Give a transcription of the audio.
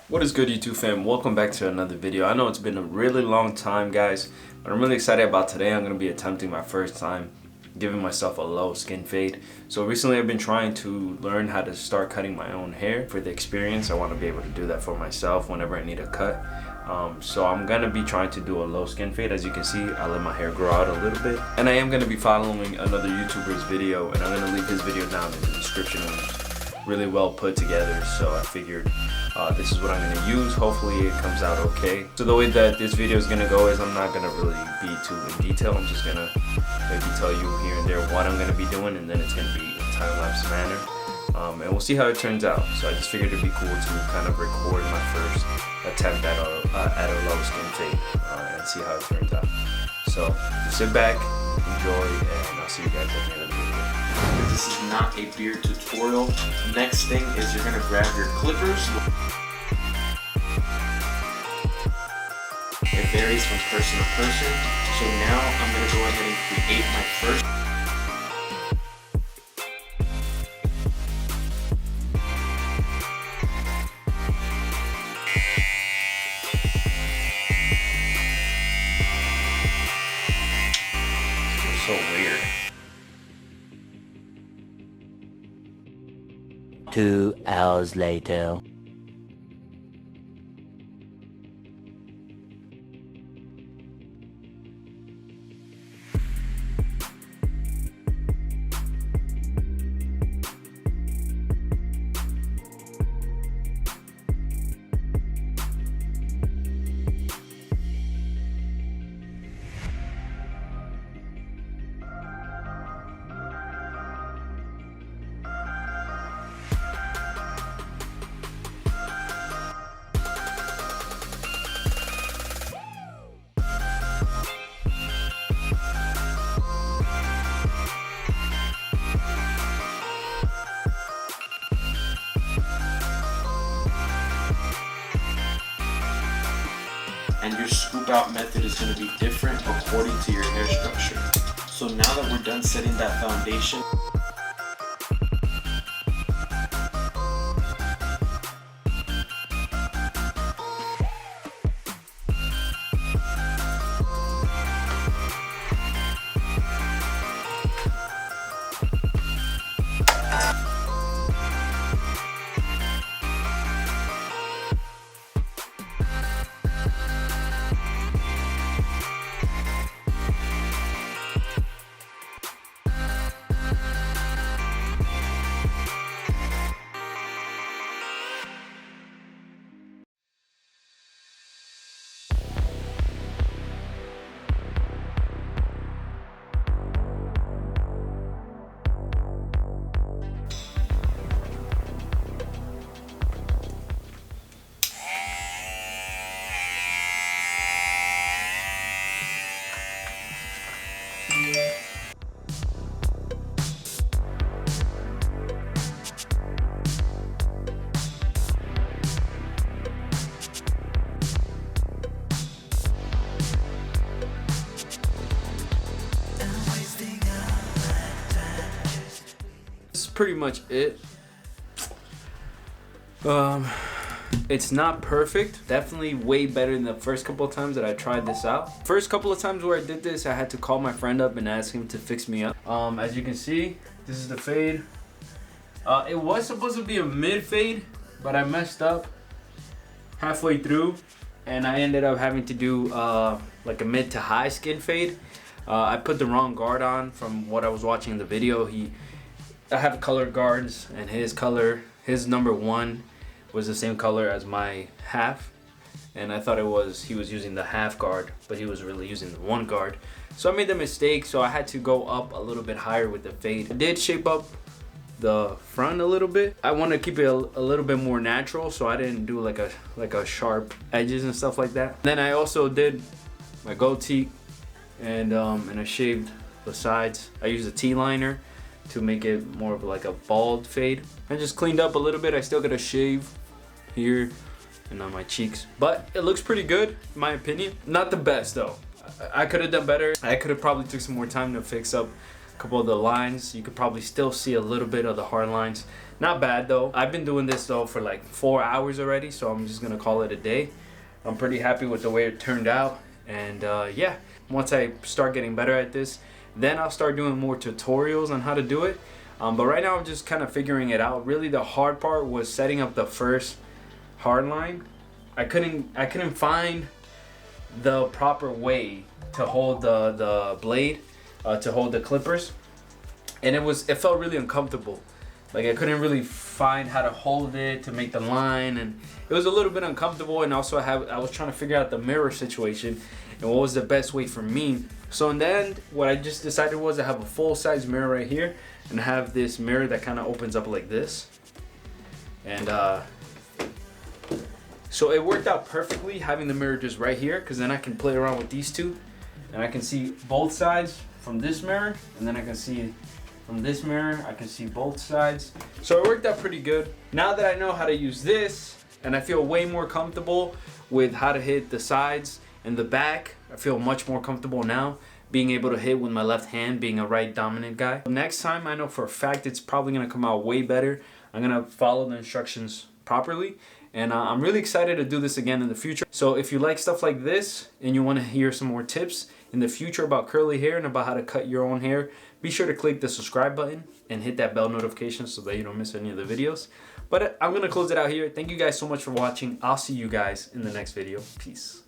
What is good, YouTube fam? Welcome back to another video. I know it's been a really long time, guys, but I'm really excited about today. I'm going to be attempting my first time giving myself a low skin fade. So recently I've been trying to learn how to start cutting my own hair. For the experience, I want to be able to do that for myself whenever I need a cut. So I'm going to be trying to do a low skin fade. As you can see, I let my hair grow out a little bit. And I am going to be following another YouTuber's video, and I'm going to leave his video down in the description. Really well put together, so I figured this is what I'm going to use. Hopefully it comes out okay. So the way that this video is going to go is I'm not going to really be too in detail. I'm just going to maybe tell you here and there what I'm going to be doing, and then it's going to be in time-lapse manner. And we'll see how it turns out. So I just figured it'd be cool to kind of record my first attempt at a low skin fade and see how it turns out. So just sit back, enjoy, and I'll see you guys at the end of the video. This is not a beard tutorial. Next thing is you're gonna grab your clippers. It varies from person to person. So now I'm gonna go ahead and create my first. It's so weird. 2 hours later. And your scoop out method is going to be different according to your hair structure. So now that we're done setting that foundation, This is pretty much it. It's not perfect. Definitely way better than the first couple of times that I tried this out. First couple of times where I did this, I had to call my friend up and ask him to fix me up. As you can see, this is the fade. It was supposed to be a mid fade, but I messed up halfway through, and I ended up having to do like a mid to high skin fade. I put the wrong guard on from what I was watching in the video. I have colored guards, and his number 1 was the same color as my half, and I thought he was using the half guard, but he was really using the 1 guard. So I made the mistake, so I had to go up a little bit higher with the fade. I did shape up the front a little bit. I want to keep it a little bit more natural, so I didn't do like a sharp edges and stuff like that. Then I also did my goatee, and I shaved the sides. I used a T-liner to make it more of like a bald fade. I just cleaned up a little bit. I still got a shave here and on my cheeks, but it looks pretty good in my opinion. Not the best though. I could have done better. I could have probably took some more time to fix up A couple of the lines, you could probably still see a little bit of the hard lines. Not bad though. I've been doing this though for like 4 hours already, so I'm just gonna call it a day. I'm pretty happy with the way it turned out, and yeah, once I start getting better at this, then I'll start doing more tutorials on how to do it. But right now I'm just kind of figuring it out. Really the hard part was setting up the first hard line. I couldn't find the proper way to hold the blade, to hold the clippers, and it felt really uncomfortable. Like I couldn't really find how to hold it to make the line, and it was a little bit uncomfortable. And also I was trying to figure out the mirror situation and what was the best way for me. So in the end, what I just decided was I have a full-size mirror right here, and I have this mirror that kind of opens up like this, and so it worked out perfectly having the mirror just right here, because then I can play around with these two, and I can see both sides from this mirror, and then I can see from this mirror, I can see both sides. So it worked out pretty good. Now that I know how to use this, and I feel way more comfortable with how to hit the sides and the back, I feel much more comfortable now being able to hit with my left hand, being a right dominant guy. Next time, I know for a fact it's probably gonna come out way better. I'm gonna follow the instructions properly, and I'm really excited to do this again in the future. So if you like stuff like this and you want to hear some more tips in the future about curly hair and about how to cut your own hair, be sure to click the subscribe button and hit that bell notification so that you don't miss any of the videos. But I'm gonna close it out here. Thank you guys so much for watching. I'll see you guys in the next video. Peace.